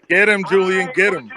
Get him, Julian. Get him.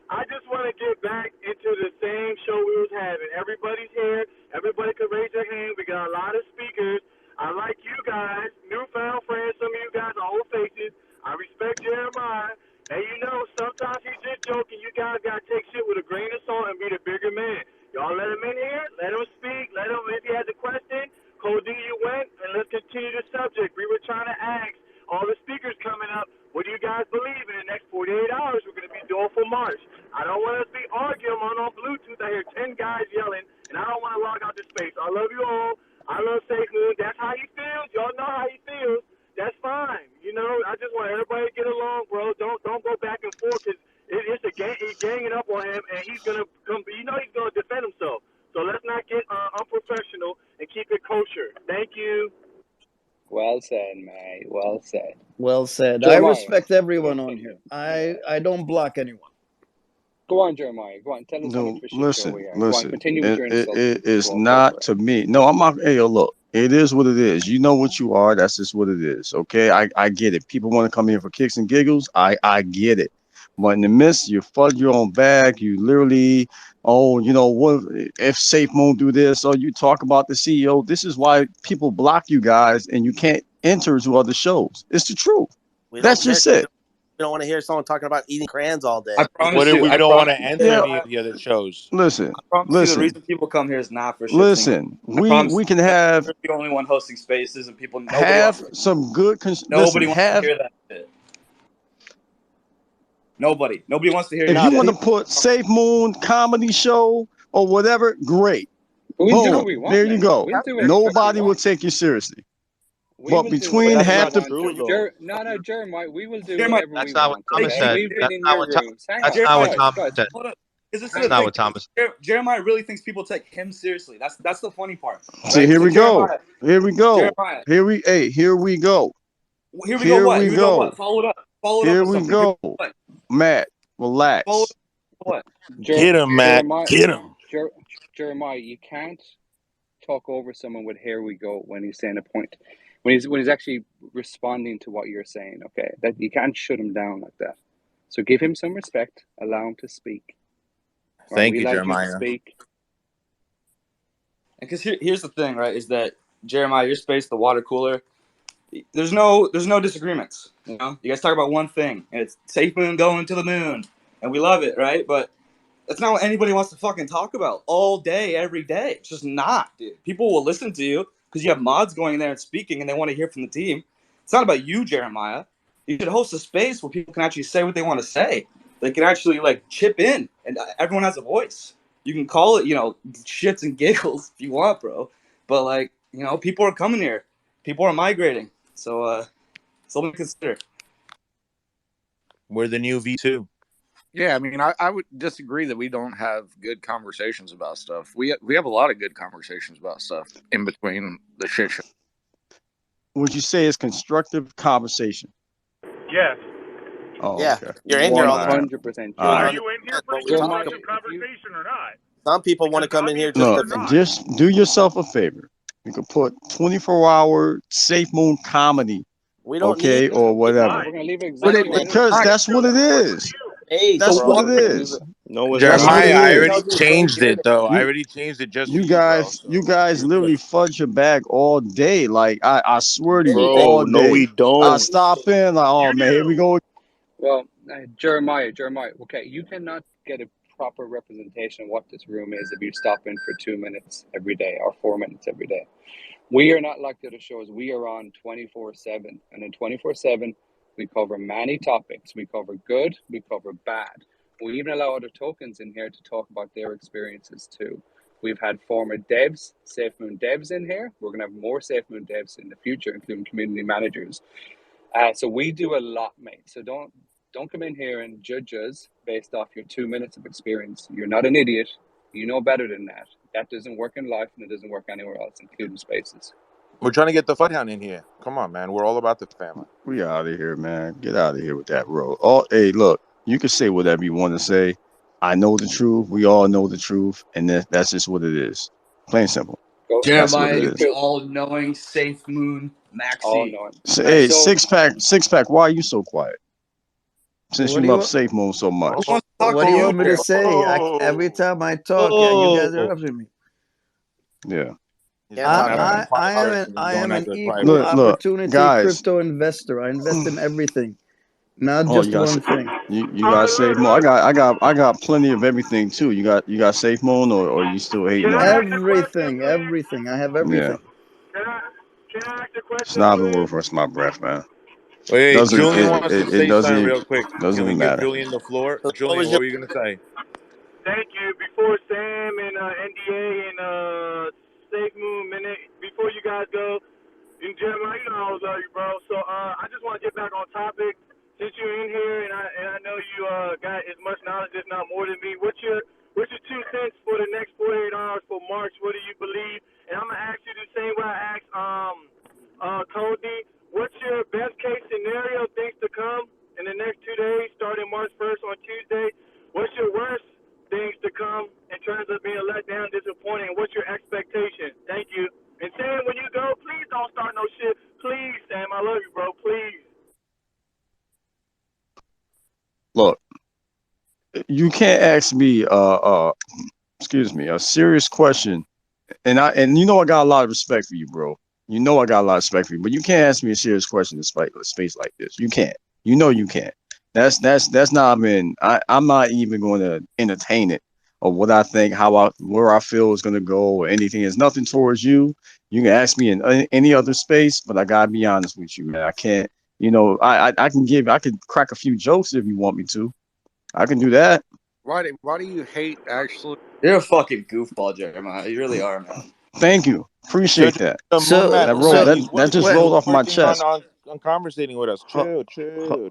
I just want to get back into the same show we was having. Everybody's here. Everybody could raise their hand. We got a lot of speakers. I like you guys, newfound friends. Some of you guys are old faces. I respect Jeremiah. And you know, sometimes he's just joking. You guys got to take shit with a grain of salt and be the bigger man. Y'all let him in here. Let him speak. Let him, if he has a question, Cody, you went, and let's continue the subject. We were trying to ask all the speakers coming up, what do you guys believe in the next 48 hours? We're going to be doing for March. I don't want us to be arguing on Bluetooth. I hear 10 guys yelling, and I don't want to log out the space. I love you all. I love Safemoon. That's how he feels. Y'all know how he feels. That's fine. You know, I just want everybody to get along, bro. Don't go back and forth because it's a gang. He's ganging up on him, and he's going to come. You know he's going to defend himself. So let's not get unprofessional and keep it kosher. Thank you. Well said, May. Well said. Well said. Jeremiah. I respect everyone on here. I don't block anyone. Go on, Jeremiah. Go on. Tell us how much listen. Go on, continue with your insult. It is not to me. No, I'm not. Hey, look, it is what it is. You know what you are. That's just what it is. Okay, I get it. People want to come here for kicks and giggles. I get it. But in the midst, you fudge your own bag. You literally, oh, you know what? If Safemoon do this, or you talk about the CEO. This is why people block you guys, and you can't enter to other shows. It's the truth. That's just it. We don't want to hear someone talking about eating crayons all day. What if we don't want to enter any of the other shows? Listen, the reason people come here is not for shit. Listen, we can have the only one hosting spaces, and people have some good. Nobody wants to hear that shit. Nobody wants to hear. If you want to put Safemoon comedy show or whatever, great. Boom, there you go. Nobody will take you seriously. But between half the no, Jeremiah, we will do Jeremiah, whatever that's we not want. what Thomas said. That's not what Thomas said. That's not what Thomas said. Jeremiah really thinks people take him seriously. That's the funny part. Right? See, here we go. Here we go. Jeremiah. Here we go. What? Here we go. What? Follow it up. Here we go. Matt, relax. What? Get him, Matt. Get him. Jeremiah, you can't talk over someone with "here we go" when he's saying a point. When he's actually responding to what you're saying, okay? That you can't shut him down like that. So give him some respect. Allow him to speak. Thank you, Jeremiah. Because here's the thing, right? Is that Jeremiah, your space, the water cooler. There's no disagreements. You know, you guys talk about one thing, and it's Safemoon going to the moon, and we love it, right? But that's not what anybody wants to fucking talk about all day, every day. It's just not, dude. People will listen to you because you have mods going in there and speaking, and they want to hear from the team. It's not about you, Jeremiah. You should host a space where people can actually say what they want to say. They can actually chip in, and everyone has a voice. You can call it, shits and giggles if you want, bro. But people are coming here. People are migrating. So something to consider. We're the new V2. Yeah, I mean, I would disagree that we don't have good conversations about stuff. We have a lot of good conversations about stuff in between the shit show. Would you say it's constructive conversation? Yes. Oh, yeah. Okay. You're in here all the time. 100%. Are you in here for a constructive conversation or not? Some people want to come in here just do yourself a favor. You can put 24-hour Safemoon comedy. We don't need or whatever. We're gonna leave it because that's what it is. That's what it is. No, Jeremiah, I already changed it though. I already changed it just you guys. You guys literally fudge your bag all day. Like I swear to you, all day. No, we don't. I stop in. Like, oh man, here we go. Well, Jeremiah. Okay, you cannot get a proper representation of what this room is if you stop in for 2 minutes every day or 4 minutes every day. We are not like the other shows. We are on 24/7, and in 24/7. We cover many topics. We cover good. We cover bad. We even allow other tokens in here to talk about their experiences too. We've had former devs, Safemoon devs in here. We're going to have more Safemoon devs in the future, including community managers. So we do a lot, mate. So don't come in here and judge us based off your 2 minutes of experience. You're not an idiot. You know better than that. That doesn't work in life, and it doesn't work anywhere else, including spaces. We're trying to get the Fudhound in here. Come on, man. We're all about the family. We out of here, man. Get out of here with that road. Oh, hey, look, you can say whatever you want to say. I know the truth. We all know the truth, and that's just what it is. Plain and simple. Jeremiah, you're all-knowing, Safemoon, Maxi. Hey, six pack. Why are you so quiet? Since you love Safemoon so much. What do you want me to say? Every time I talk, you guys are interrupting me. Yeah. I am an equal opportunity crypto investor. I invest in everything, not just one thing. You got Safemoon. I got plenty of everything too. You got Safemoon, or you still hating on everything? Everything. I have everything. Yeah. Can I ask a question? It's not even worth my breath, man. Wait, Julian wants to say something real quick. Doesn't Can we matter. give Julian the floor? Julian, what were you gonna say? Thank you. Before Sam and NDA and Safemoon minute, before you guys go, and Jeremiah, you know I always love you, bro. So I just want to get back on topic. Since you're in here, and I know you got as much knowledge, if not more than me. What's your 2 cents for the next 48 hours for March? What do you believe? And I'm gonna ask you the same way I asked Cody. What's your best case scenario? Things to come in the next 2 days, starting March 1st on Tuesday. What's your worst things to come in terms of being let down, disappointing? What's your expectation? Thank you. And Sam, when you go, please don't start no shit. Please, Sam, I love you, bro. Please. Look, you can't ask me excuse me, a serious question. And you know I got a lot of respect for you, bro. You know I got a lot of respect for you, but you can't ask me a serious question in a space like this. You can't. You know you can't. That's not even I'm not even going to entertain it or what I think, where I feel is going to go or anything. It's nothing towards you. You can ask me in any other space, but I gotta be honest with you, man. I can't. You know, I could crack a few jokes if you want me to. I can do that. Why do you hate actually? You're a fucking goofball, Jeremiah. You really are, man. Thank you. Appreciate that. That just rolled off my chest. On conversating with us. Chill.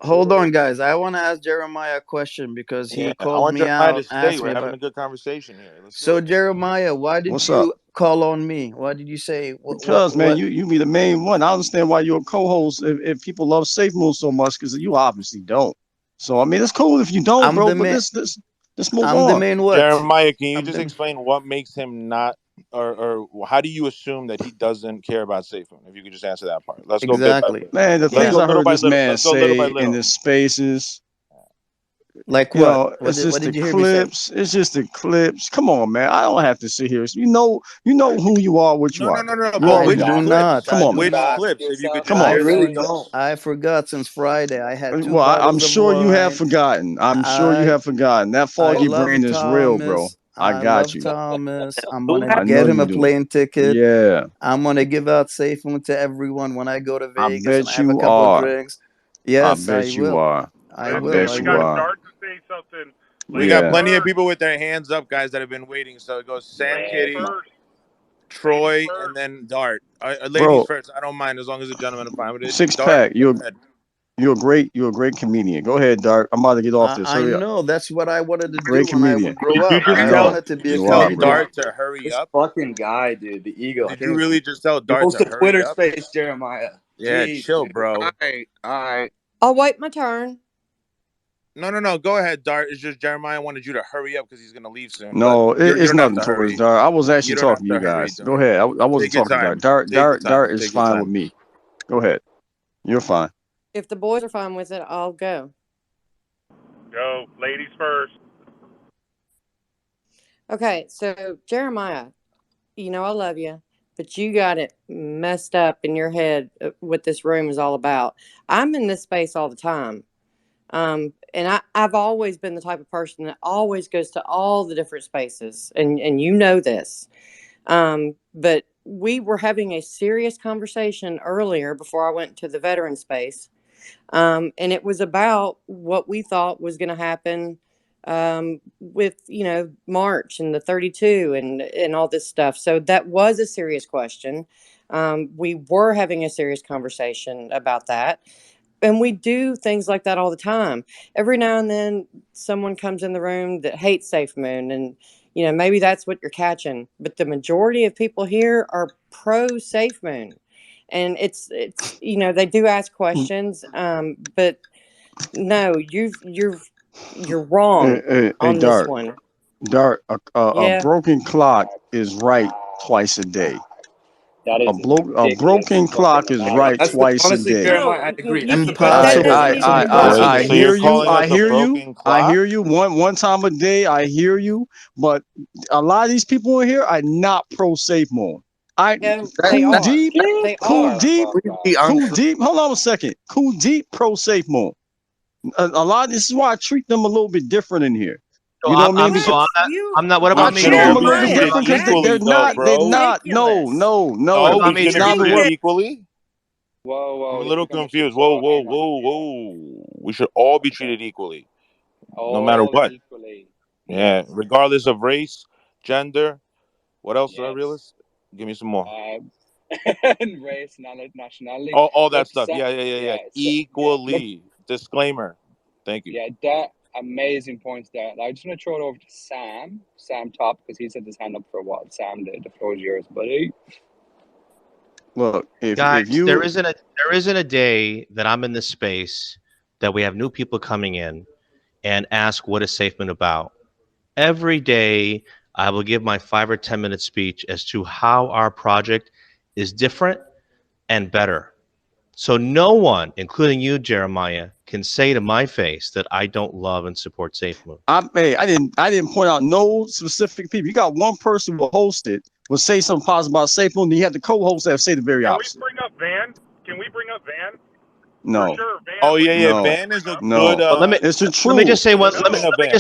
Hold on, guys. I want to ask Jeremiah a question because he called me Jeremiah out. to stay. We're having a good conversation here. So Jeremiah, why did you call on me? Why did you say? Because man, you be the main one. I understand why you're a co-host if people love Safemoon so much, because you obviously don't. So I mean, it's cool if you don't, bro. But let's move on. I'm the main what? Jeremiah, can you just explain what makes him not, or how do you assume that he doesn't care about Safemoon? If you could just answer that part. Let's go bit by bit. Man, the things I heard this man say in the spaces. Like what? What it's just did the you hear me say? clips. It's just the clips. Come on, man. I don't have to sit here. You know who you are, what you are. No. I do not. Come on, which man. clips? If you could Come on. I really don't. I forgot since Friday. I had 2 Well, bottles I'm of sure wine. you have forgotten. I'm sure you have forgotten. That foggy brain is real, bro. I got you. Thomas. I'm gonna get him a plane ticket. Yeah. I'm gonna give out Safemoon to everyone when I go to Vegas and I have a couple of drinks. Yes, I bet you are. I will. Bet you are. Start to say something. We got plenty of people with their hands up, guys, that have been waiting. So it goes Sam Kitty, Troy, and then Dart. Ladies first. I don't mind as long as the gentlemen are fine with it. Six Dart, pack. You're a great comedian. Go ahead, Dart. I'm about to get off this. I know that's what I wanted to great do comedian. when I grow up. I wanted to be a tell comedian. Dart to hurry this up. Fucking guy, dude. The ego. Did you really just tell Dart to hurry Twitter up? space, Jeremiah. Yeah, Jeez, chill, dude. bro. I'll wait my turn. No. Go ahead, Dart. It's just Jeremiah wanted you to hurry up because he's gonna leave soon. No, it's nothing towards Dart. I was actually talking to you guys. Go ahead. I wasn't talking to Dart. Dart is fine with me. Go ahead. You're fine. If the boys are fine with it, I'll go. Go, ladies first. Okay, so Jeremiah, I love you, but you got it messed up in your head what this room is all about. I'm in this space all the time. And I've always been the type of person that always goes to all the different spaces, and you know this. But we were having a serious conversation earlier before I went to the veteran space. And it was about what we thought was going to happen with, March and the 32 and all this stuff. So that was a serious question. We were having a serious conversation about that. And we do things like that all the time. Every now and then someone comes in the room that hates Safemoon, and maybe that's what you're catching. But the majority of people here are pro Safemoon. And it's they do ask questions, but no, you're wrong on this one. Dart, a broken clock is right twice a day. That is a broken clock is right twice a honestly, day. Jeremiah, I agree. That's the Impossible. best I So hear you're you. calling us a broken clock? I hear you. One time a day, I hear you. But a lot of these people in here are not pro Safemoon. They are. Deep, They Cool are. Deep, completely Cool untrue. Deep. Hold on a second. Cool Deep, pro Safemoon. A lot. This is why I treat them a little bit different in here. So You know what I mean? so I'm not. What I about We me, should treat all them a be little bit Jeremiah, treated different because that equally, is though, bro. ridiculous. No, What we about me, shouldn't be Jeremiah? treated equally. Whoa, I'm a this is little becoming a confused. shit Whoa, show. whoa, Hang on a whoa, second. whoa. We should all be treated equally, no matter All what. equally. Yeah, Yes. regardless of race, gender. What else, Yes. realist? Give me some more. Race, nationality. All that Look, stuff. Yeah. yeah, look, Equally. Disclaimer. Thank you. yeah, that amazing points there. I just want to throw it over to Sam Top, because he's had his hand up for a while. Sam, the floor is yours, buddy. Look, Guys, if you there isn't a day that I'm in this space that we have new people coming in and ask what is Safemoon about. Every day, I will give my 5 or 10 minute speech as to how our project is different and better. So no one, including you, Jeremiah, can say to my face that I don't love and support Safemoon. I didn't point out no specific people. You got one person who hosted will say something positive about Safemoon, and you have the co-host that say the very opposite. Can we bring up Van? No. For sure, Van. Oh yeah. No. Van is a good. Well, It's the let me truth. just say one. Let's bring up Van.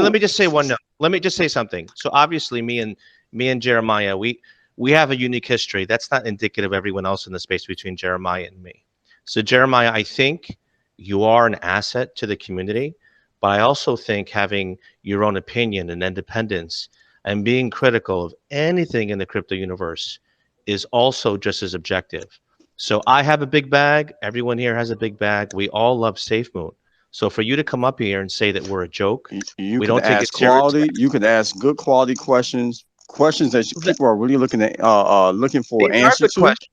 Let me just say one. No, let me just say something. So obviously, me and Jeremiah, we have a unique history. That's not indicative of everyone else in the space between Jeremiah and me. So Jeremiah, I think you are an asset to the community, but I also think having your own opinion and independence and being critical of anything in the crypto universe is also just as objective. So I have a big bag. Everyone here has a big bag. We all love SafeMoon. So for you to come up here and say that we're a joke, You we can don't take ask it seriously. You can ask good quality questions that people are really looking for These are answer good to. questions.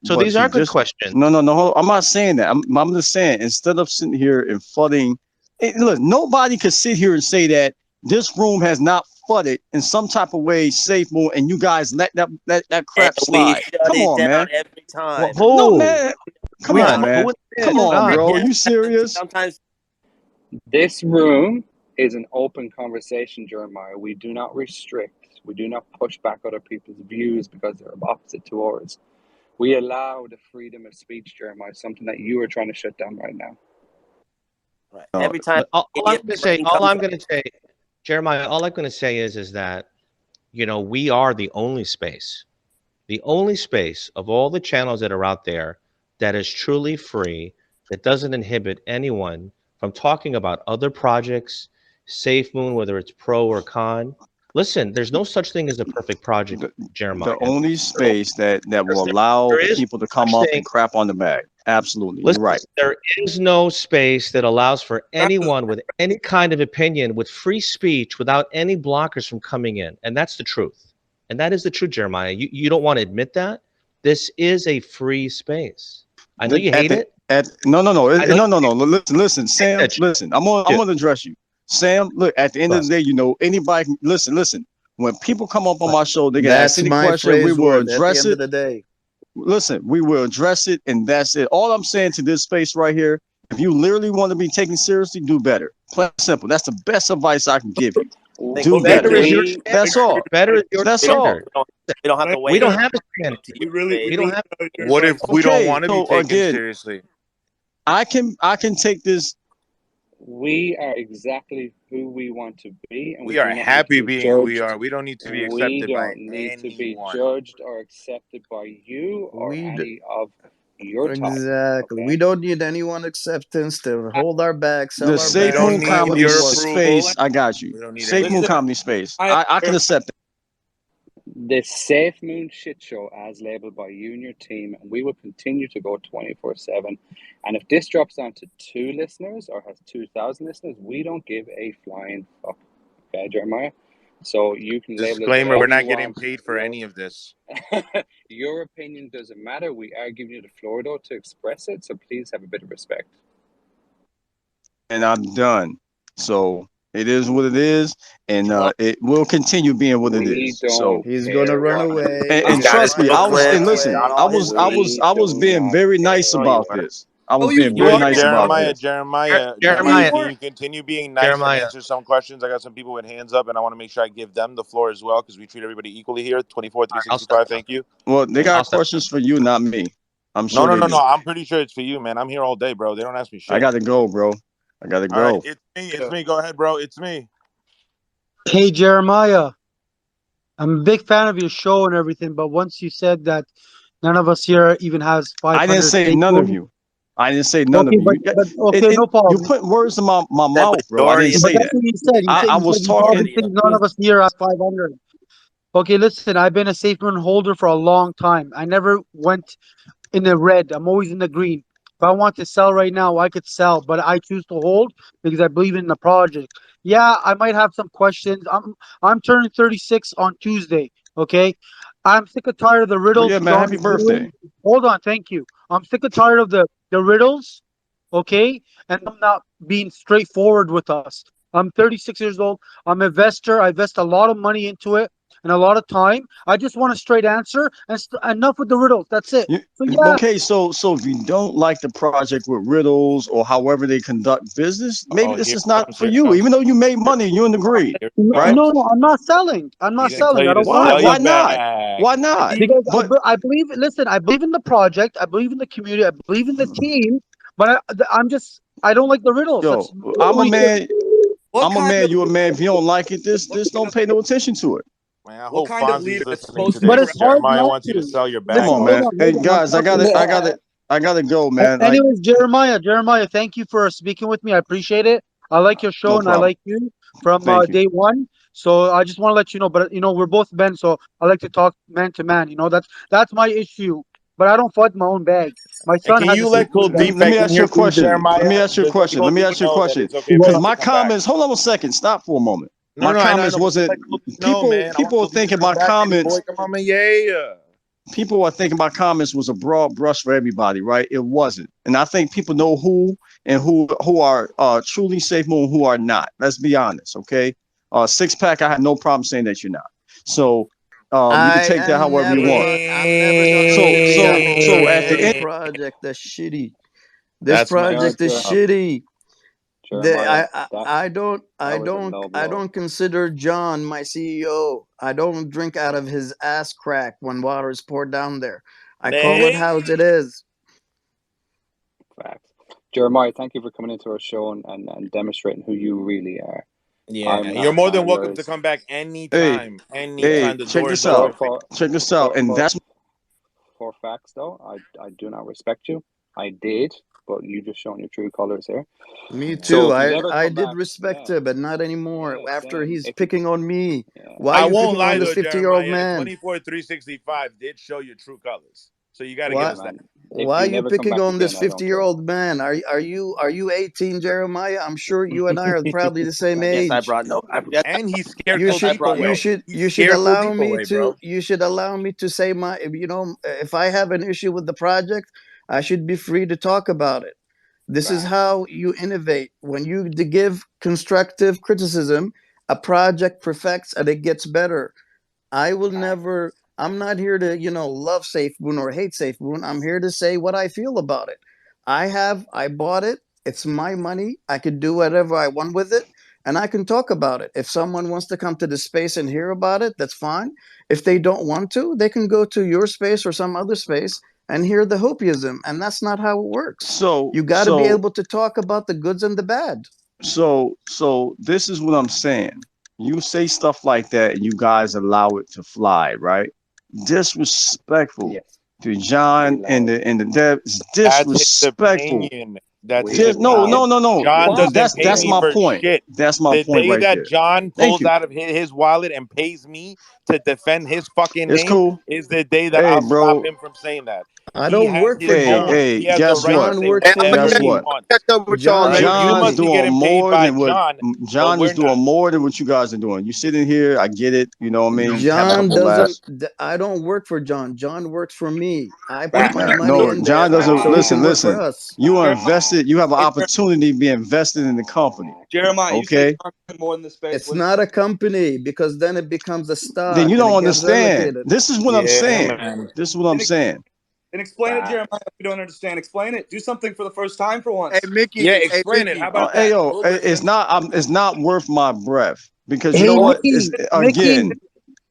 So But these are good questions. no. Hold on. I'm not saying that. I'm just saying, instead of sitting here and flooding, look, nobody could sit here and say that this room has not flooded in some type of way, Safemoon, and you guys let that crap And we slide. shut Come it on, down man. every time. No, man. Come on, man. Come on, God. bro. Are you serious? Sometimes This room is an open conversation, Jeremiah. We do not restrict. We do not push back other people's views because they're opposite to ours. We allow the freedom of speech, Jeremiah, something that you are trying to shut down right now. Right. Every time All I'm going to say, Jeremiah, all I'm going to say is that, we are the only space of all the channels that are out there that is truly free, that doesn't inhibit anyone from talking about other projects, Safemoon, whether it's pro or con. Listen, there's no such thing as a perfect project, Jeremiah. The only space that will allow people to come up and crap on the bag. Absolutely. Listen, you're right. There is no space that allows for anyone with any kind of opinion, with free speech, without any blockers from coming in. And that's the truth. And that is the truth, Jeremiah. You don't want to admit that? This is a free space. I know you hate it. No. Listen, Sam. Listen, I'm gonna address you, Sam. Look, at the end of the day, anybody can listen. When people come up on my show, they can ask any question. We will address it. At the end of the day. Listen, we will address it, and that's it. All I'm saying to this space right here, if you literally want to be taken seriously, do better. Plain and simple. That's the best advice I can give you. Do better. That's all. Better is your standard. We don't have to wait. We don't have a standard. We don't have. What if we don't want to be taken seriously? I can take this. We are exactly who we want to be, and we are happy being who we are. We don't need to be accepted by anyone. We don't need to be judged or accepted by you or any of your type. Exactly. Okay? We don't need anyone acceptance to hold our back, sell the our Safemoon comedy space. I got you. Safemoon comedy space. I can accept it. The Safemoon shit show, as labeled by you and your team, and we will continue to go 24/7. And if this drops down to 2 listeners or has 2,000 listeners, we don't give a flying fuck. Okay, Jeremiah? So you can disclaimer: we're not getting paid for any of this. Your opinion doesn't matter. We are giving you the floor, though, to express it. So please have a bit of respect. And I'm done. So It is what it is, and it will continue being what it We is. don't So He's gonna care run what away. and He's got his trust me, little I was and clips. He's listen, got all his. I was being very nice No, you about weren't. this. I was Oh, you being You very are were. nice about this. Jeremiah, Jeremiah, can you continue being nice and Jeremiah. answer some questions? I got some people with hands up, and I want to make sure I give them the floor as well because we treat everybody equally here. 24, I'll step 365. down. Thank you. Well, they Thank got I'll you. step questions for you, not me. I'm No, sure no, they no, no. do. I'm pretty sure it's for you, man. I'm here all day, bro. They don't ask me I shit. gotta go, bro. I gotta All right, go. it's me. It's me. Go ahead, bro. It's me. Hey, Jeremiah, I'm a big fan of your show and everything, but once you said that none of us here even has I didn't 500 say safe none of room. you. I didn't say none of Okay, you. You got but okay, no you're problem. putting words in my Said mouth, bro. I didn't majority of But say that's that. what you said. You I said was you probably talking. majority think of none of us here has 500. Okay, listen, I've been a Safemoon holder for a long time. I never went in the red. I'm always in the green. If I want to sell right now, I could sell, but I choose to hold because I believe in the project. Yeah, I might have some questions. I'm turning 36 on Tuesday. Okay, I'm sick and tired of the Oh riddles yeah, man. John Happy is doing. birthday. Hold on, thank you. I'm sick and tired of the riddles. Okay, and I'm not being straightforward with us. I'm 36 years old. I'm an investor. I invest a lot of money into it and a lot of time. I just want a straight answer and enough with the riddles. That's it. You, So yeah, okay, so if you don't like the project with riddles or however they conduct business, maybe Oh, this here is it not comes. for Here it you. comes. Even though you made Here money, you in the green, it right? no, comes. no, I'm not selling. I'm He not didn't tell selling. I you to don't want Why? to sell sell your Why not? bag. Why not? because But I believe. Listen, I believe in the project. I believe in the community. I believe in the team. But I'm just. I don't like the riddles. That's yo, the I'm a only thing. man. What I'm a kind man. of You a man. If you don't like it, this don't pay no attention to it. Man, I what hope kind of Fonzie's leader is listening supposed to to But this. it's direct? hard Jeremiah not wants you to to. sell your Come bag, Listen, on, hold bro. man. on, Hey hold on. guys, I gotta go, man. Like Anyways, Jeremiah, thank you for speaking with me. I appreciate it. I like your show no and I problem. like you from Thank you. day one. So I just want to let you know. But we're both men, so I like to talk man to man. That's my issue. But I don't fight my own bag. My And son can has a you let Safemoon bag. Kuldeep Let me back in ask you here, a please, question. Let me Jeremiah? ask you a Just let question. Let me Kuldeep ask you a know that question. it's okay for Because him to my come back. comments, hold on a second, stop for a moment. No, My no, I know, comments but just wasn't let Kuldeep know, people. man. I want People are Kuldeep to thinking come my back, baby boy. comments. Come on, man. Yeah. People are thinking my comments was a broad brush for everybody, right? It wasn't, and I think people know who and who are truly safe moon, who are not. Let's be honest, okay? Six pack, I had no problem saying that you're not. So you can I take that am however you never want. gonna. I'm never gonna So give you a so holder so for at the this end, project. That's shitty. This That's my No, project is shitty. Jeremiah, I was a low I blow. don't consider John my CEO. I don't drink out of his ass crack when water is poured down there. I call it how it is. Facts. Jeremiah, thank you for coming into our show and demonstrating who you really are. Yeah, I'm not you're a more fan than of welcome to yours. come back hey, anytime. Yeah. Anytime. The check door is this For out. open. for Check this out, for and for that's for facts though, I do not respect you. I did, but you just showing your true colors here. Me So too. if you never I come did back, respect yeah, her, but not anymore. yeah, After same. he's If you picking on me. yeah, Why are I you won't picking on lie this though, 50-year-old Jeremiah. The man? 24 365 did show your true colors. So you got to give Why us that. man, if why are you you never come picking back on this again, I don't care. 50-year-old man? Are you 18, Jeremiah? I'm sure you and I are probably the same Yes, I age. brought no. Yes, And he scared You I should Kuldeep brought no. away. He you should scared allow Kuldeep me away, bro. to say my, if I have an issue with the project, I should be free to talk about it. This is Fact. how you innovate. When you give constructive criticism, a project perfects and it gets better. I will never. I'm not here to love Safemoon or hate Safemoon. I'm here to say what I feel about it. I bought it. It's my money. I could do whatever I want with it, and I can talk about it. If someone wants to come to the space and hear about it, that's fine. If they don't want to, they can go to your space or some other space and hear the hopiism. And that's not how it works. so You got to be so able to talk about the goods and the bad. so this is what I'm saying. You say stuff like that, and you guys allow it to fly, right? Disrespectful Yes, to we John allow it. and the dev. It's That's his disrespectful. opinion. That's We his Just no, allow no, opinion. no, no. John doesn't pay That's me my qualities. for point. shit. That's my The point day right that there. John Thank pulls you. out of his wallet and pays me to defend his fucking It's name cool. is the day that Hey, I'll stop bro. him from saying that. I He don't has work his for Hey, own. John. hey, He has the guess right to what? John say works whatever for the Guess heck he me. what? wants. Catch up with y'all John Right? later. works for You John is must me. be doing getting paid more by than what John, but John is we're doing not. more than what you guys are doing. You sitting here, I get it. You know what I mean? Have a John couple doesn't. laughs. I don't work for John. John works for me. I What put do you my Facts. think money No, in John there doesn't so he listen. can work for Listen, us. you are Jeremiah, invested. You have an hey, opportunity to be invested in the company. Jeremiah, you say Okay, John doing more than the space. It's What? not a company because then it becomes a then you stock and don't it gets understand. allocated. This is what I'm Yeah, saying. man. This is what I'm Then, saying. then explain it, Facts. Jeremiah. If you don't understand, explain it. Do something for the first time for Hey once. Yeah, Mickey, hey explain it. How Mickey. about Hey that? yo, We'll it's listen. not. It's not worth my breath because you Hey, know what? It's Mickey, again.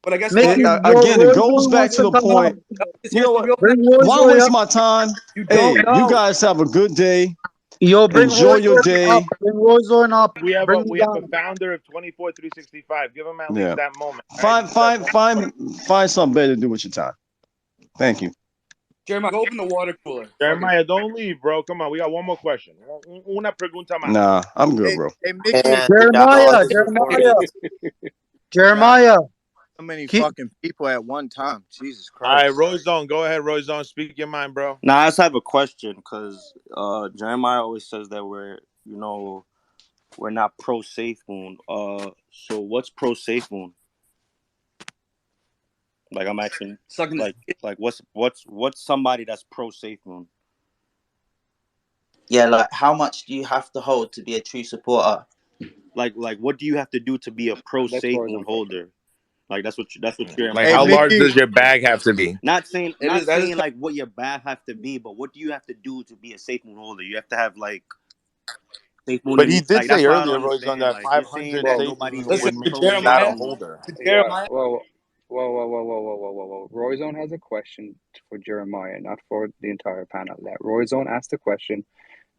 But I guess what? Mickey, yo, Again, it Roy goes back wants to to the come up. point. Is You here know so what? you don't Bring Why Roy waste up. my time? you Hey, don't you know. guys have a good day. Yo, bring Enjoy Roy your up. day. Bring Roy up. We have Bring him a down. founder of 24/365. Give him at least Yeah. that moment, right? Find find find find something better to do with your time. Thank you. Jeremiah, go open the water cooler. Fuck it. Jeremiah, don't leave, bro. Come on, we got one more question. Una pregunta más. Nah, I'm good, Hey, bro. hey Mickey. And he got all his Jeremiah, recordings. God, Jeremiah. so many Keep, fucking people at one time. Jesus All right, Christ. Royzone, go ahead, Royzone. Speak your mind, bro. Now, I just have a question because Jeremiah always says that we're not pro Safemoon. So what's pro Safemoon? Like I'm asking, Sucking his like what's somebody that's pro Safemoon? Yeah, like how much do you have to hold to be a true supporter? Like what do you have to do to be a pro That's Roy's Safemoon own question. holder? Like that's what you're Like, Hey how implying. large Mickey. does your bag have to be? Not saying that is like what your bag have to be, but what do you have to do to be a Safemoon holder? You have to have like Safemoon But he in did like say that's why I don't earlier, Royzone, understand. that Like you're saying 500 that safe Well, nobody's moon listen would getting to make you pro not a Jeremiah. Safemoon. holder. To yeah. Jeremiah. Whoa. Royzone has a question for Jeremiah, not for the entire panel. Let Royzone ask the question.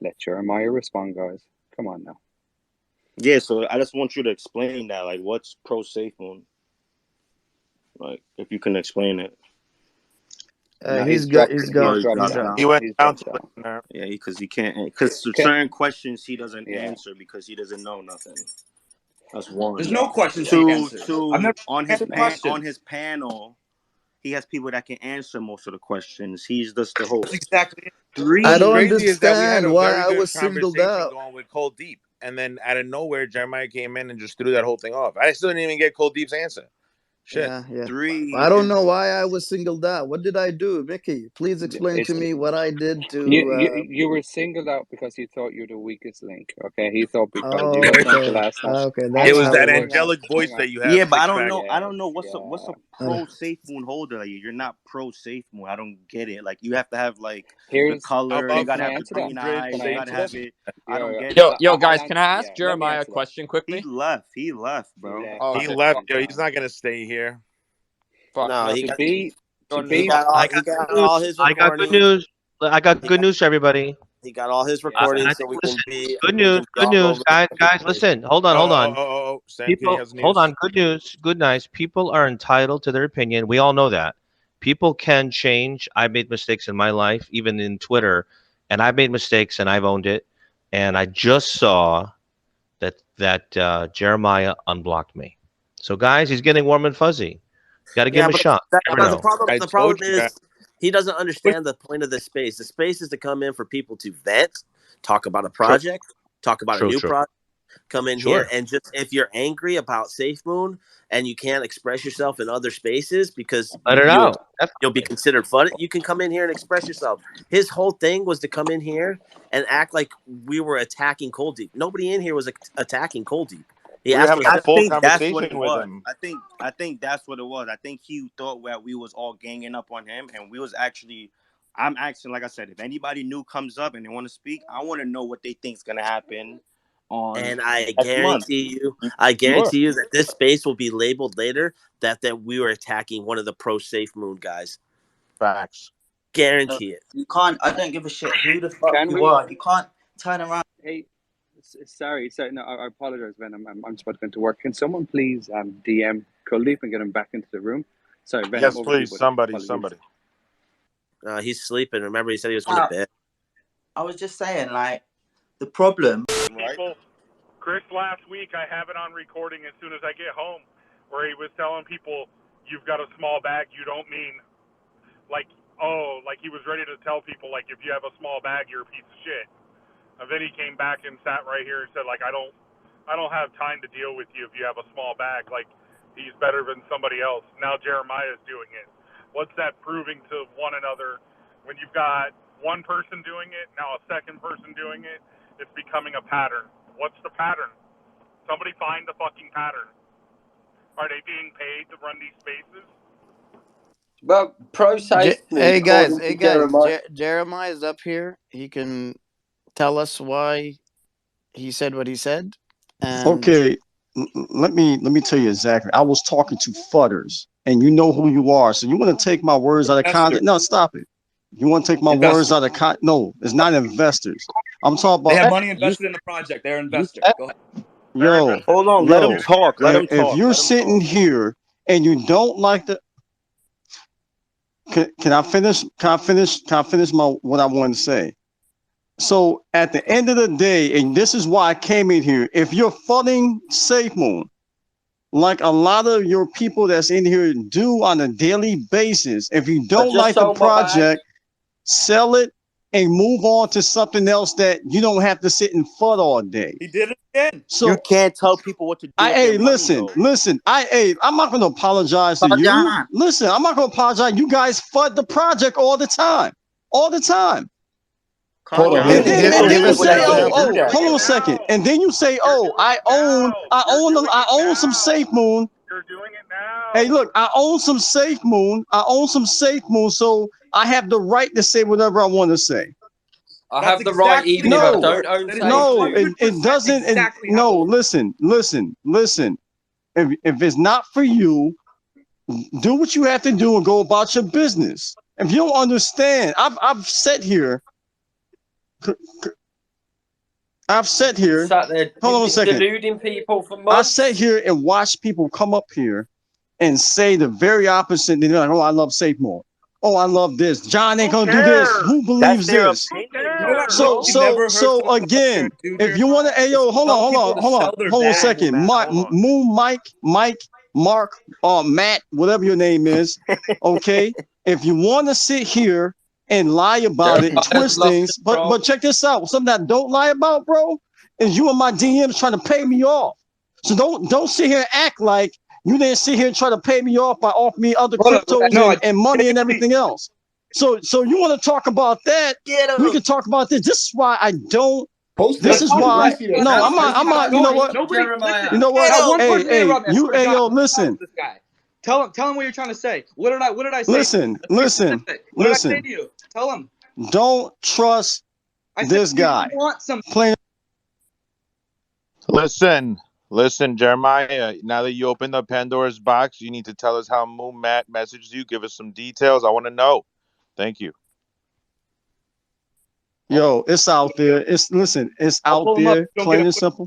Let Jeremiah respond, guys. Come on now. Yeah, so I just want you to explain that. Like, what's pro Safemoon? Like, if you can explain it. No, He's he's got. dropped. He's Oh, gone. He's he dropped He's dropped down. out. He down. went He's down dropped to down. listener. Yeah, because he can't. Because Okay. certain questions he doesn't Yeah. answer because he doesn't know nothing. That's one. There's no questions he Two, answers. I've never answered on questions. his panel, he has people that can answer most of the questions. He's just the That's host. exactly it. I What's don't Three. crazy is that we had understand a why very I good was singled conversation out. going with Cold Deep, and then out of nowhere, Jeremiah came in and just threw that whole thing off. I still didn't even get Cold Deep's answer. Shit. Yeah. Three I don't is know why I was singled out. What did I do, Mickey? Please explain to It's me what I did you were singled out because he thought you're the weakest link. Okay, he thought because you Oh, got sent the okay. last time. Okay, It Hang that's was on, how that it hang works. on, angelic voice hang on. that you have, yeah, but six pack. I don't know Yeah. what's a pro Safemoon holder. Like, you're not pro Safemoon. I don't get it. Like you have to have like the Here's color. You Above can gotta I have the answer that? green 500 eyes. Can You I safe gotta answer have that? moon. it. I don't Yeah. get Yo, it. yo, I'll guys, can answer. I ask Yeah, let me Jeremiah a answer that. question quickly? He left, He bro. left. Oh, He He okay. left left, on yo. He's time. not gonna stay here. Fuck. No, he To got be to Jordan, he be got all I he got got good news. all his I got good recordings. news. I got He good got news for everybody. he got all his yeah. I recordings, so think, we listen, can be good news, good all news, over the guys. fucking Guys, place. listen. Hold on. Sam Kitty People, has hold news. on. Good news, good nice. People are entitled to their opinion. We all know that. People can change. I made mistakes in my life, even in Twitter, and I've made mistakes and I've owned it. And I just saw that Jeremiah unblocked me. So, guys, he's getting warm and fuzzy. Got to give Yeah, him a shot. You never but know. I the told problem you guys. is he doesn't understand the point of this space. The space is to come in for people to vent, talk about a True, project, talk about a true, new true. project. Come in here Sure. and just if you're angry about Safemoon and you can't express yourself in other spaces because Let it out. you'll be considered funny, you can come in here and express yourself. His whole thing was to come in here and act like we were attacking Cold Deep. Nobody in here was attacking Cold Deep. He We were asked having us. a I full think that's what it conversation with was. him. I think that's what it was. I think he thought that we was all ganging up on him, and we was actually. I'm asking, like I said, if anybody new comes up and they want to speak, I want to know what they think's gonna happen on And I next month. guarantee you that this space will be labeled later that we were attacking one of the pro Safemoon guys. Facts. Guarantee it. You can't. I don't give a shit who the fuck Can you we? are. You can't turn around. Hey, sorry. No, I apologize, Ben. I'm just about to go into work. Can someone please DM Kuldeep and get him back into the room? Sorry, Ben. I'm Yes, over to you, please. buddy. Somebody. Apologies. He's sleeping. Remember, he said he was going to bed. I was just saying, like, the problem. People, Chris last week, I have it on recording as soon as I get home, where he was telling people, you've got a small bag, you don't mean, like, oh, like he was ready to tell people, like, if you have a small bag, you're a piece of shit. And then he came back and sat right here and said, like, I don't have time to deal with you if you have a small bag. Like, he's better than somebody else. Now Jeremiah is doing it. What's that proving to one another? When you've got one person doing it, now a second person doing it, it's becoming a pattern. What's the pattern? Somebody find the fucking pattern. Are they being paid to run these spaces? Well, Hey guys, Jeremiah is up here. He can tell us why he said what he said. And okay, let me tell you exactly. I was talking to Fudders, and you know who you are. So you want to take my words out of context? No, stop it. You want to take my words out of context? No, it's not investors. I'm talking about. They have money invested in the project. They're investors. Go ahead. Yo, hold on. Let him talk. Let him talk. If you're sitting here and you don't like the, can I finish? Can I finish my what I want to say? So at the end of the day, and this is why I came in here. If you're funding Safemoon, like a lot of your people that's in here do on a daily basis, if you don't like the project, sell it and move on to something else that you don't have to sit and FUD all day. He did it again. So you can't tell people what to do. Listen. I'm not going to apologize to you. Listen, I'm not going to apologize. You guys FUD the project all the time. Hold on. And then you say, hold on a second. And then you say, I own some Safemoon. You're doing it now. Hey, look, I own some Safemoon. So I have the right to say whatever I want to say. I have the right, even if I don't own Safemoon. No, it doesn't. Listen. If it's not for you, do what you have to do and go about your business. If you don't understand, I've sat here. Hold on a second. Deluding people for months. I sat here and watched people come up here and say the very opposite. They're like, "Oh, I love Safemoon. Oh, I love this. John ain't gonna do this. Who believes this?" So again, if you want to, hold on a second. Mike, Mark, Matt, whatever your name is, okay. If you want to sit here and lie about it, twist things, but check this out. Something that don't lie about, bro, is you and my DMs trying to pay me off. So don't sit here and act like you didn't sit here and try to pay me off by offering me other cryptos and money and everything else. So you want to talk about that? We can talk about this. This is why I don't. This is why. No, I'm not. You know what? You know what? Hey, yo, listen. Tell him what you're trying to say. What did I say? Listen. What did I say to you? Tell him. Don't trust this guy. Listen, Jeremiah. Now that you opened up Pandora's box, you need to tell us how Moon Matt messaged you. Give us some details. I want to know. Thank you. Yo, it's out there. It's out there, plain and simple.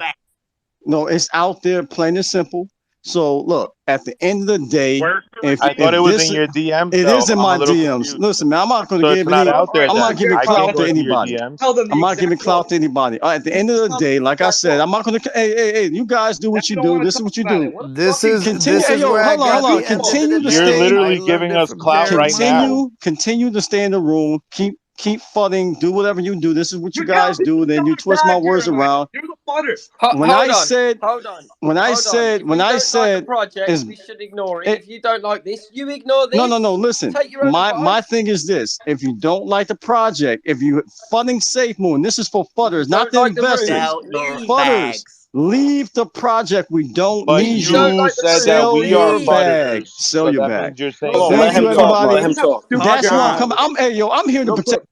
No, it's out there, plain and simple. So look, at the end of the day, I thought it was in your DMs. It is in my DMs. Confused. Listen, man, I'm not going to give any. I'm not giving clout to anybody. I'm not giving clout to anybody. At the end of the day, like I said, I'm not going to. Hey, you guys do what you do. This is what you do. This is where hold on. Continue to stay. You're literally giving us clout right now. Continue to stay in the room. Keep fudding. Do whatever you do. This is what you guys do. Then you twist my words around. When I said, project, we should ignore it. If you don't like this, you ignore this. No. Listen, my thing is this: if you don't like the project, if you funding Safemoon, this is for fudders, not the investors. Fudders, leave the project. We don't need you. You said that we are fudders. Sell your bag. Thank you, everybody. Let him talk. That's why I'm here to protect.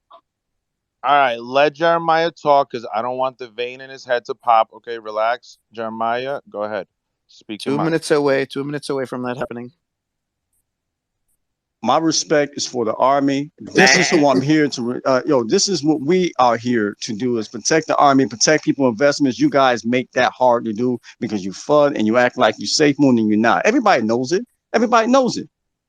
All right, let Jeremiah talk because I don't want the vein in his head to pop. Okay, relax. Jeremiah, go ahead. Speak. 2 minutes away. 2 minutes away from that happening. My respect is for the Army. This is who I'm here to. This is what we are here to do: is protect the Army, protect people investments. You guys make that hard to do because you FUD and you act like you Safemoon and you're not. Everybody knows it.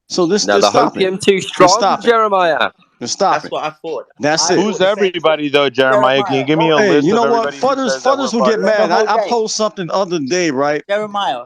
So this stop it. Too strong, Jeremiah. Stop That's what I thought. That's it. Who's everybody though, Jeremiah? Can you give me a list? You know of what? Fudders will get mad. I posted something the other day, right? Jeremiah.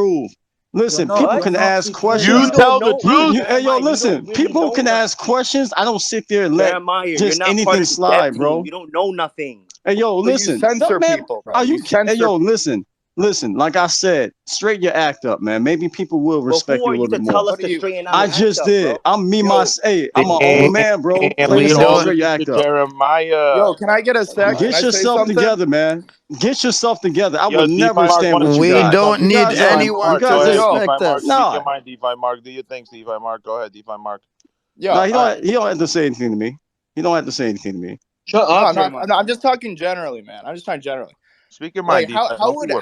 truth. Listen, people can ask questions. You tell the truth. Hey, yo, listen. People can ask questions. I don't sit there and let Jeremiah, you're just not part anything of the dev slide, team. bro. You don't know nothing. Hey, yo, So you listen. censor Man, people, bro. are You you? censor Hey, yo, listen. Like I said, straighten your act up, man. Maybe people will But respect who you are a you little to bit tell more. us What to do you? straighten our I act just up, did. bro? I'm me, Yo, hey, I'm an old man, bro. And Please we don't don't straighten your listen act to up. Jeremiah. yo, can I get a sec? Can Get I say yourself something? together, man. Get yourself together. I Yo, would never DeFi Mark stand wanted with to you We say guys. don't something. You need guys DeFi are, you anyone Mark, to go guys ahead. are, Yo, DeFi respect Mark, us. speak nah. your mind. DeFi Mark, do your thing. DeFi Mark, go ahead. DeFi Mark. Yo, No, he don't have to say anything to me. He don't have to say anything to me. Shut no, up, I'm not. Jeremiah. No, I'm just talking generally, man. I'm just talking generally. Speak your Like mind, DeFi.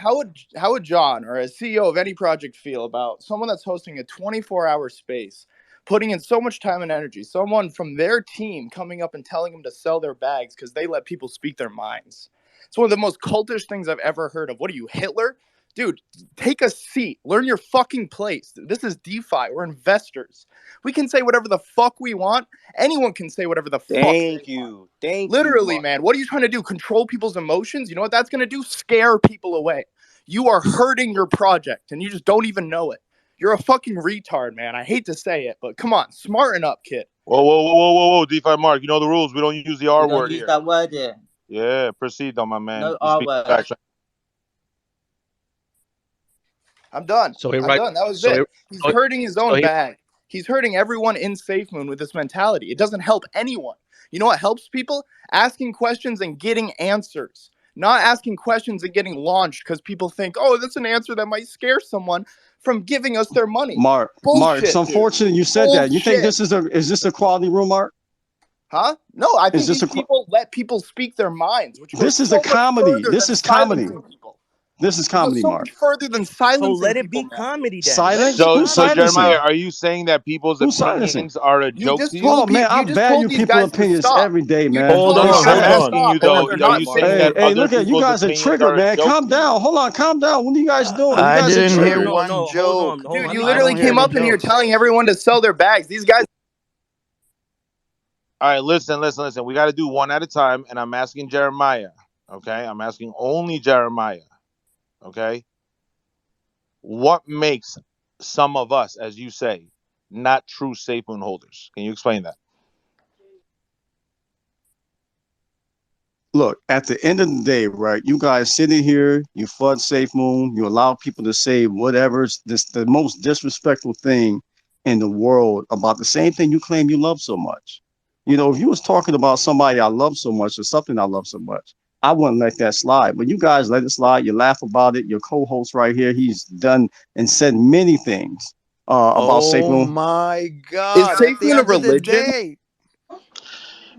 how would John or as CEO of any project feel about someone that's hosting a 24-hour space, putting in so much time and energy, someone from their team coming up and telling them to sell their bags because they let people speak their minds? It's one of the most cultish things I've ever heard of. What are you, Hitler? Dude, take a seat. Learn your fucking place. This is DeFi. We're investors. We can say whatever the fuck we want. Anyone can say whatever the fuck they Thank want. you. Thank Literally, you, man. What are you trying to do? Control people's emotions? You know what that's going to do? Scare people away. You are hurting your project, and you just don't even know it. You're a fucking retard, man. I hate to say it, but come on, smarten up, kid. Whoa, DeFi Mark. You know the rules. We don't use the R We don't word use here. that word here. Yeah, proceed, though, my man. No You R speak word. facts. I'm done. So he I'm writes. done. That was So it. he, He's so, hurting his so own he, bag. He's hurting everyone in Safemoon with this mentality. It doesn't help anyone. You know what helps people? Asking questions and getting answers. Not asking questions and getting launched because people think, oh, that's an answer that might scare someone from giving us their money. Mark, it's Bullshit, dude. unfortunate you said that. You think Bullshit. is this a quality room, Mark? Huh? No, I Is think this these people let people speak their minds, which goes This is so a much comedy. further This than is comedy. silencing people. This is It goes comedy, so Mark. much further than So silencing let it people, be man. comedy then. Silence? So, Who's so silencing? Jeremiah, are you saying that people's Who's silencing? opinions are a You joke just to you? told Oh man, I you just told value these people's guys to opinions stop. every day, You man. just Hold told these on, guys I'm to asking stop you because though. they're Are not you saying safe. Hey, that other look at you people's guys are opinions triggered, are a man. joke Calm to you? down. Hold on, calm down. What are you guys doing? You I guys are didn't hear triggered. one Hold joke. on. Dude, you I literally don't hear came any up in here jokes. telling everyone to sell their bags. These guys. All right, listen. We got to do one at a time, and I'm asking Jeremiah. Okay, I'm asking only Jeremiah. Okay, what makes some of us, as you say, not true Safemoon holders? Can you explain that? Look, at the end of the day, right? You guys sitting here, you flood Safemoon, you allow people to say whatever's this the most disrespectful thing in the world about the same thing you claim you love so much. You know, if you was talking about somebody I love so much or something I love so much, I wouldn't let that slide. But you guys let it slide. You laugh about it. Your co-host right here, he's done and said many things about Oh Safemoon. my Is God. At the Safemoon a end of the religion? day,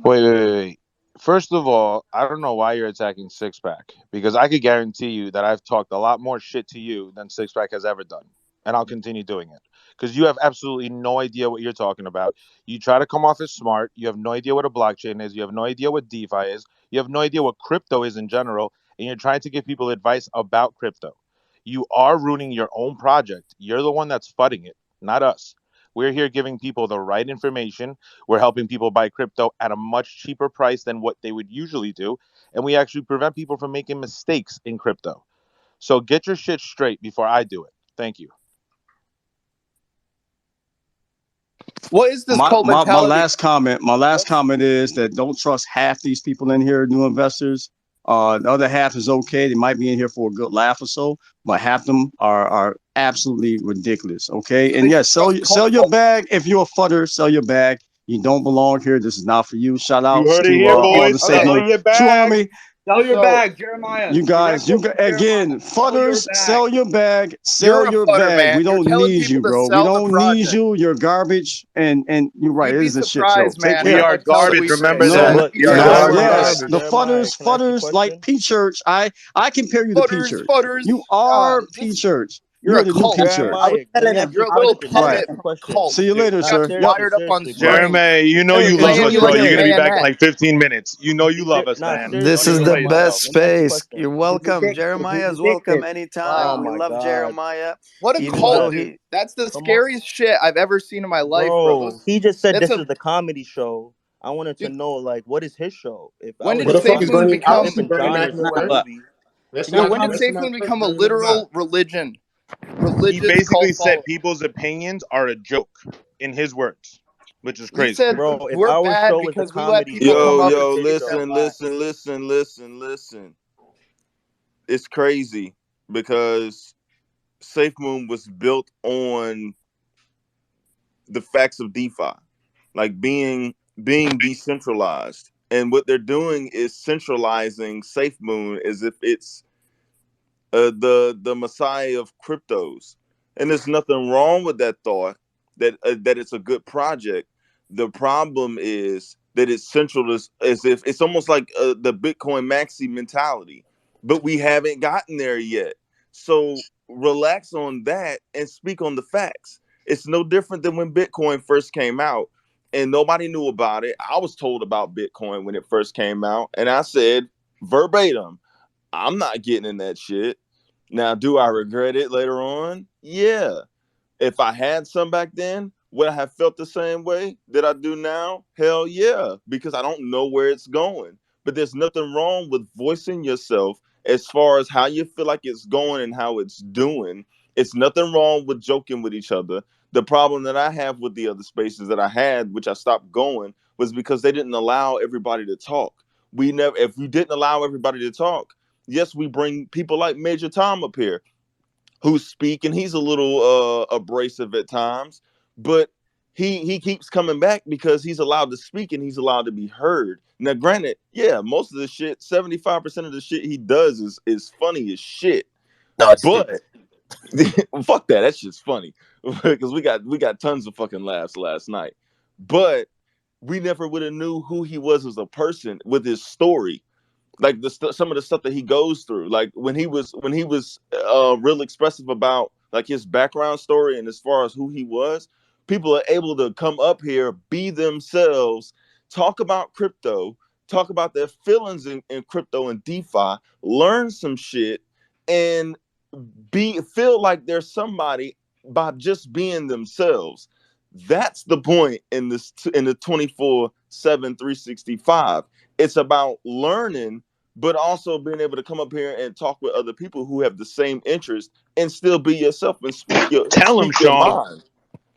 Wait. First of all, I don't know why you're attacking Six Pack because I could guarantee you that I've talked a lot more shit to you than Six Pack has ever done, and I'll continue doing it because you have absolutely no idea what you're talking about. You try to come off as smart. You have no idea what a blockchain is. You have no idea what DeFi is. You have no idea what crypto is in general, and you're trying to give people advice about crypto. You are ruining your own project. You're the one that's fudding it, not us. We're here giving people the right information. We're helping people buy crypto at a much cheaper price than what they would usually do. And we actually prevent people from making mistakes in crypto. So get your shit straight before I do it. Thank you. What is this My, cult my my mentality? last comment, is that don't trust half these people in here, new investors. The other half is okay. They might be in here for a good laugh or so, but half of them are absolutely ridiculous. Okay, So and they yes, should trust sell cult your folk. bag if you're a fudder. Sell your bag. You don't belong here. This is not for you. Shout You outs heard it to here, all the boys. Okay. Safe Sell Moon your True bag. Army. Sell your So bag, Jeremiah. You Direct guys, quote from Jeremiah. again, Sell your fudders, bag. sell your bag, you're sell a your fudder, bag. man. We You're don't telling need people you, to bro. We sell the don't need project. you. You're garbage. And you're right. You'd It be is a shit show. surprised, Take man, We how care. are much hell garbage. we take. Remember No, that. But You'd be We are no, surprised. Jeremiah, yes. garbage. The Jeremiah, fudders, can I ask you a like question? P Church. I compare you to P Fudders, Church. fudders. You are P Just Church. you're You're a the new P cult. Church. I was Jeremiah, let telling me ask him. you You're a a I was little question. Let telling me Right. ask puppet you a him. question. cult, See you dude. later, You got Not you sir. seriously, wired up on seriously, bro. strings. Jeremy, you know you Hey, love Saying enjoy us, you your bro. like You're a gonna day. be back in bayonet. like 15 minutes. You know you love us, Nah, man. this Don't seriously is even though. the play best yourself. Let me ask you a space. question. You're He's welcome, addicted. He's Jeremiah is welcome addicted. anytime. Oh We my love god. Jeremiah, What a even Come cult, though on. dude. he. That's the Come on. scariest shit I've ever seen in my life, bro. Bro, he just said That's this a is the comedy show. I wanted to dude. know, like, what is his show? If I When was did What his the fuck is audience, SafeMoon Bernie? How become? old is Nah, Bernie John Mac is know the what? but groupie. Let's Yo, not when did let's not SafeMoon fuck become a Bernie Mac. literal religion? He Religious basically cult said following. people's opinions are a joke, in his words, which is He crazy. said Bro, if we're our bad show is a because we let comedy people come show, Yo, what up and is yo, his speak their show? listen. It's crazy because SafeMoon was built on the facts of DeFi, like being decentralized. And what they're doing is centralizing SafeMoon as if it's the messiah of cryptos. And there's nothing wrong with that thought that it's a good project, The problem is that it's central to, as if it's almost like the Bitcoin maxi mentality, but we haven't gotten there yet. So relax on that and speak on the facts. It's no different than when Bitcoin first came out and nobody knew about it. I was told about Bitcoin when it first came out, and I said verbatim, I'm not getting in that shit. Now, do I regret it later on? Yeah. If I had some back then, would I have felt the same way that I do now? Hell yeah, because I don't know where it's going. But there's nothing wrong with voicing yourself as far as how you feel like it's going and how it's doing. It's nothing wrong with joking with each other. The problem that I have with the other spaces that I had, which I stopped going, was because they didn't allow everybody to talk. We never, if we didn't allow everybody to talk, yes, we bring people like Major Tom up here who speak, and he's a little abrasive at times, but he keeps coming back because he's allowed to speak and he's allowed to be heard. Now, granted, yeah, most of the shit, 75% of the shit he does is funny as shit. No, it's But stupid. fuck that, that shit's funny because we got tons of fucking laughs last night. But we never would have knew who he was as a person with his story, like some of the stuff that he goes through, like when he was real expressive about like his background story and as far as who he was. People are able to come up here, be themselves, talk about crypto, talk about their feelings in crypto and DeFi, learn some shit, and feel like there's somebody by just being themselves. That's the point in this in the 24/7 365. It's about learning, but also being able to come up here and talk with other people who have the same interest and still be yourself and Tell him, speak your Sean. mind.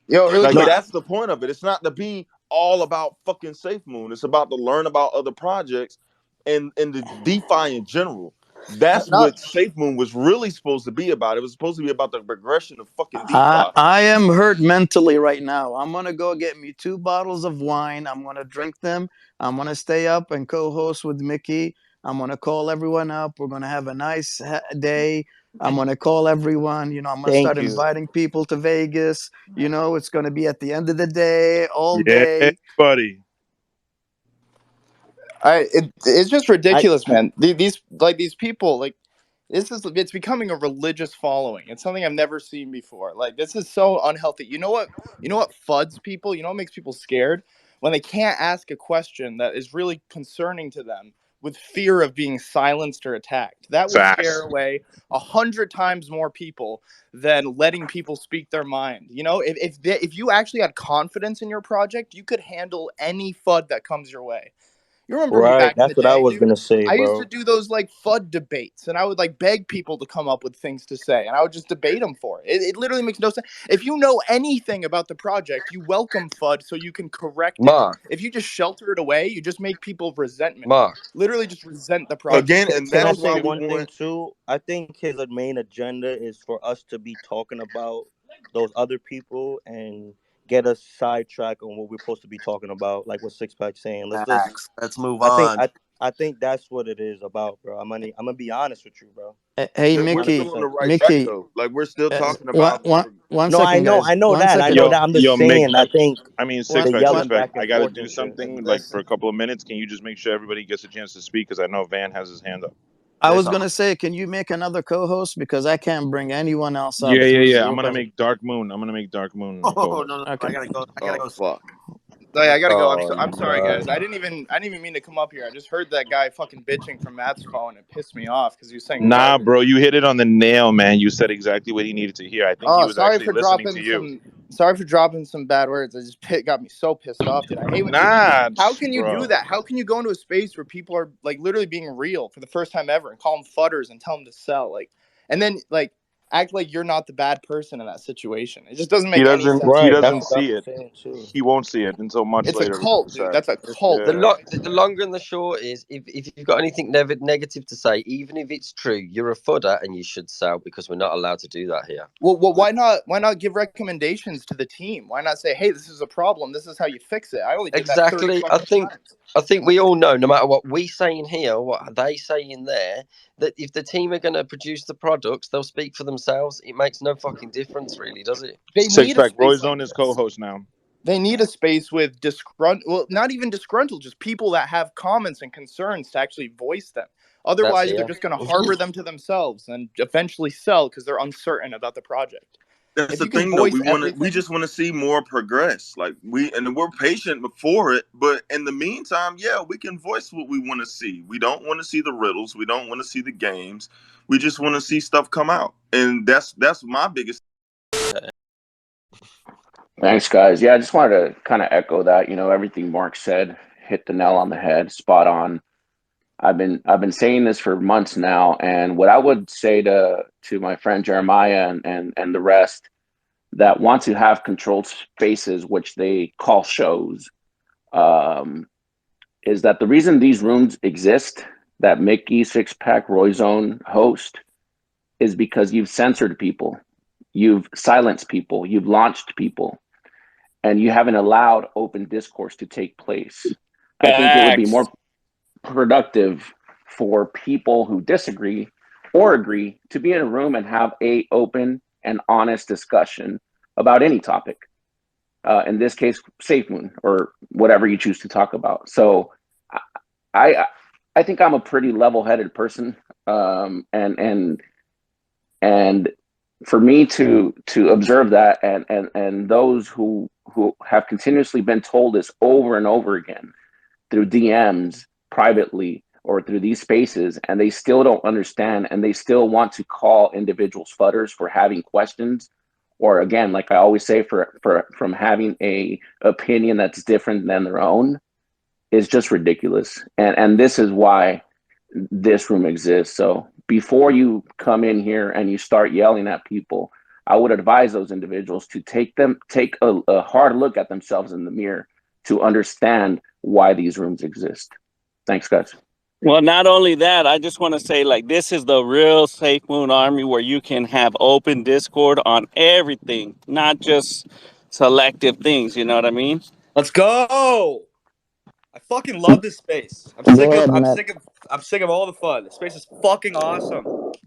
Yo, really Like quick. that's the point of it. It's not to be all about fucking Safemoon. It's about to learn about other projects and the DeFi in general. That's Not what Safemoon was really supposed to be about. It was supposed to be about the progression of fucking I, DeFi. I am hurt mentally right now. I'm gonna go get me 2 bottles of wine. I'm gonna drink them. I'm gonna stay up and co-host with Mickey. I'm gonna call everyone up. We're gonna have a nice day. I'm gonna call everyone. I'm gonna start Thank you. inviting people to Vegas. It's gonna be at the end of the day, all Yeah, day. buddy. it's just I ridiculous, man. These people, like, it's becoming a religious following. It's something I've never seen before. Like, this is so unhealthy. You know what fuds people? You know what makes people scared? When they can't ask a question that is really concerning to them with fear of being silenced or attacked. That will scare Facts. away 100 times more people than letting people speak their mind. If you actually had confidence in your project, you could handle any fud that comes your way. You remember me right. back in the That's what I day, was dude? gonna say, I used to bro. do those like FUD debates, and I would like beg people to come up with things to say, and I would just debate them for it. It literally makes no sense. If you know anything about the project, you welcome FUD so you can correct it. Mark, If you just shelter it away, you just make people resentment. Mark. Literally, just resent the Hey, project. Again, and can I that's say why we one thing want. too? I think his main agenda is for us to be talking about those other people and get us sidetracked on what we're supposed to be talking about, like what Six Pack saying. Let's just. Facts. Let's move I think on. I think that's what it is about, bro. I'm gonna be honest with you, bro. Hey, We're Hundred Mickey, still on the percent. right track Mickey, though. Like we're still talking one, about. one, one No, second, guys. I know One that. I second. know Yo, that. I'm just yo, Mick. saying. I think I mean, One, six the pack, one, six yelling pack. back I and got to forth do and shit. something like for a Listen, couple of minutes. Can you just make sure everybody gets a chance to speak? Because I know Van has his hand up. I was listen. gonna say, can you make another co-host because I can't bring anyone else up Yeah, yeah, who's yeah. I'm your gonna buddy. make Dark Moon. I'm gonna make Dark Moon Oh no, co-host. no, I Okay. gotta go. I gotta Oh go. fuck. Oh, yeah, I gotta go. Oh I'm sorry, guys. no. I didn't even mean to come up here. I just heard that guy fucking bitching from Matt's phone. It pissed me off because he was saying Nah, garbage. bro, you hit it on the nail, man. You said exactly what he needed to hear. I think he Oh, was actually listening to you. sorry for dropping some bad words. Got me so pissed off, dude. I hate when people. Nah, How can you do bro. that? How can you go into a space where people are like literally being real for the first time ever and call them fudders and tell them to sell, like, and then like act like you're not the bad person in that situation? It just doesn't He make any doesn't. sense He to Right. me at That's doesn't what all. I'm see it. saying too. He won't see it until much It's a later. Is what he cult, dude. said. That's a cult, The Yeah. bro. the longer and the short is, if you've got anything negative to say, even if it's true, you're a fudder and you should sell because we're not allowed to do that here. Well, why not give recommendations to the team? Why not say, hey, this is a problem. This is how you fix it? I only did that 30 Exactly. fucking times. I think we all know, no matter what we say in here, what they say in there, that if the team are going to produce the products, they'll speak for themselves. It makes no fucking difference, really, does it? They Six need a pack. space Roy's like on his this. co-host now. They need a space with well, not even disgruntled, just people that have comments and concerns to actually voice them. That's Otherwise, they're here. just going to harbor them to themselves and eventually sell because they're uncertain about the project. That's If the you can thing, though. voice We everything, just want to see more progress. Like we're patient before it, but in the meantime, yeah, we can voice what we want to see. We don't want to see the riddles. We don't want to see the games. We just want to see stuff come out, and that's my biggest. Thanks, guys. Yeah, I just wanted to kind of echo that. Everything Mark said hit the nail on the head, spot on. I've been saying this for months now, and what I would say to my friend Jeremiah and the rest that want to have controlled spaces, which they call shows, um, is that the reason these rooms exist, that Mickey, Six Pack, Roy Zone host, is because you've censored people, you've silenced people, you've launched people, and you haven't allowed open discourse to take place. I think it would be more Facts. productive for people who disagree or agree to be in a room and have a open and honest discussion about any topic. In this case, Safemoon or whatever you choose to talk about. So I I think I'm a pretty level-headed person, and for me to observe that and those who have continuously been told this over and over again through DMs privately or through these spaces, and they still don't understand and they still want to call individuals fudders for having questions, or again, like I always say, for from having a opinion that's different than their own, is just ridiculous. And this is why this room exists. So before you come in here and you start yelling at people, I would advise those individuals to take a hard look at themselves in the mirror to understand why these rooms exist. Thanks, guys. Well, not only that, I just want to say, like, this is the real Safe Moon Army where you can have open Discord on everything, not just selective things. You know what I mean? Let's go. I fucking love this space. I'm sick of all the fun. This space is fucking awesome.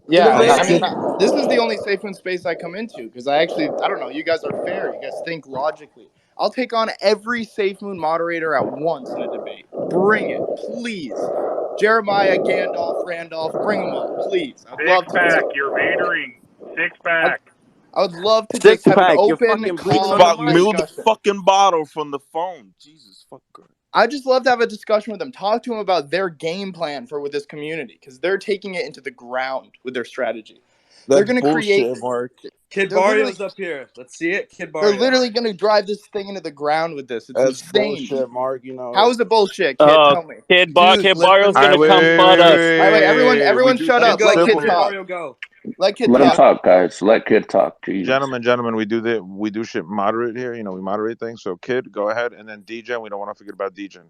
yeah. I Innovative. mean, this is the only safe room space I come into because I don't know, you guys are fair. You guys think logically. I'll take on every Safe Moon moderator at once in a debate. Bring it, please. Jeremiah, Gandalf, Randolph, bring them all, please. I'd Six love to just. pack, you're Vadering. Six I'd, pack. I would love to just Six have an pack, you're open, fucking bleeding Six on the calm Pack, mic. mule the discussion. fucking bottle from the phone. Jesus fucking Christ. I just love to have a discussion with them, talk to them about their game plan for with this community because they're taking it into the ground with their strategy. They're That's going to create. bullshit, Mark. Kid They're literally. Barrio's up here. Let's see it. Kid They're Barrio. literally going to drive this thing into the ground with this. It's That's insane. bullshit, Mark. How is it bullshit, kid? Tell me. Kid Dude, Barrio's All right, gonna come fud us. All right, wait, We everyone, do shut Let him up. things Let go. kid Let simple Kid here. talk. Barrio go. Let kid Let them talk. talk, guys. Let kid talk. Jesus. Gentlemen, we do shit moderate here. We moderate things. So, kid, go ahead, and then DJ. We don't want to forget about DJ.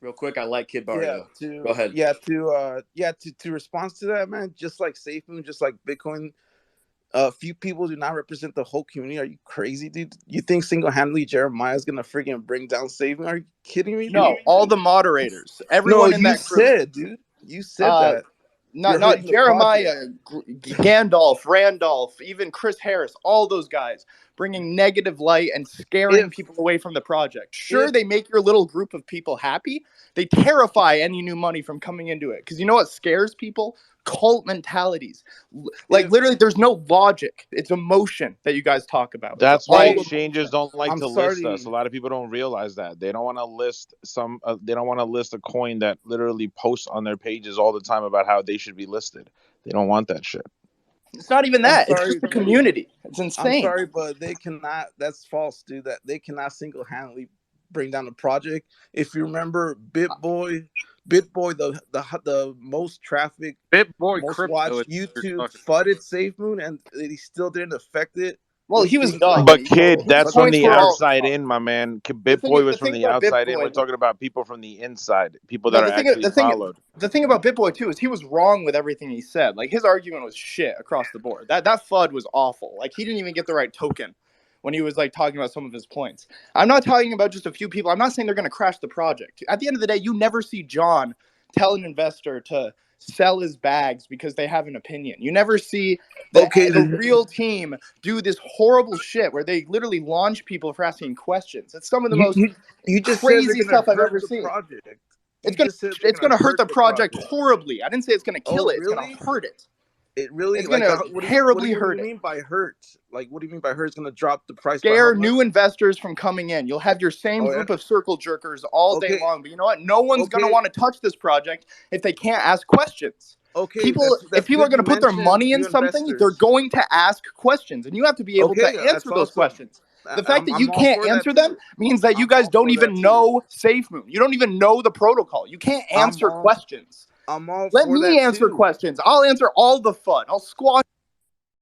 Real quick, I like Kid Yeah, Barrio. to Go ahead. to respond to that, man. Just like SafeMoon, just like Bitcoin, few people do not represent the whole community. Are you crazy, dude? You think single-handedly Jeremiah is gonna freaking bring down SafeMoon? Are you kidding me, dude? No, all the moderators, No, everyone in you that group. said, dude. You said Uh, that. You're not hurting the project. Jeremiah, Gandalf, Randolph, even Chris Harris, all those guys bringing negative light and scaring If people away from the project. Sure, if they make your little group of people happy. They terrify any new money from coming into it because you know what scares people? Cult mentalities. Like if literally, there's no logic. It's emotion that you guys talk about. It's That's why all exchanges emotion. don't like I'm to list us. A sorry, lot of people don't realize that they don't want to list some. They don't want to list a coin that literally posts on their pages all the time about how they should be listed. They don't want that shit. It's not even I'm that. It's just sorry, the community. It's I'm insane. sorry, but they cannot. That's false, dude. That they cannot single-handedly bring down the project. If you remember, BitBoy, the most traffic, BitBoy most Crypto is watched what you're YouTube talking fudded SafeMoon, and he still didn't affect it Well, with he was things like dumb. But kid, His that's from points the were all outside wrong. in, my man. The BitBoy was the from thing the about outside in. We're BitBoy, talking about people from the inside, people no, that are actually followed. the thing about BitBoy too is he was wrong with everything he said. Like his argument was shit across the board. That FUD was awful. Like he didn't even get the right token when he was like talking about some of his points. I'm not talking about just a few people. I'm not saying they're going to crash the project. At the end of the day, you never see John tell an investor to sell his bags because they have an opinion. You never see the real team do this horrible shit where they literally launch people for asking questions. It's some of the most You just said they're crazy gonna stuff I've hurt ever the seen. project. It's You just said they're it's gonna hurt the the project horribly. I didn't say it's gonna Oh, kill it. It's really? gonna hurt it. It really It's like gonna what do terribly you hurt it. mean by hurt? Like what do you mean by hurt? It's gonna drop the price by how Scare much? new investors from coming in. You'll have your same Oh, yeah? group of circle jerkers all day long. But you know what? No one's gonna want to touch this project if they can't ask questions. Okay, People, if people are good going you to put their mentioned money in new something, they're investors. going to ask questions, and you have to be able to Okay, that's answer those awesome. questions. The fact that you I'm all can't for that answer them too. means that you I'm guys all don't for that even too. know Safemoon. You don't even know the protocol. You can't answer questions. I'm all Let for me that answer too. questions. I'll answer all the fun. I'll squash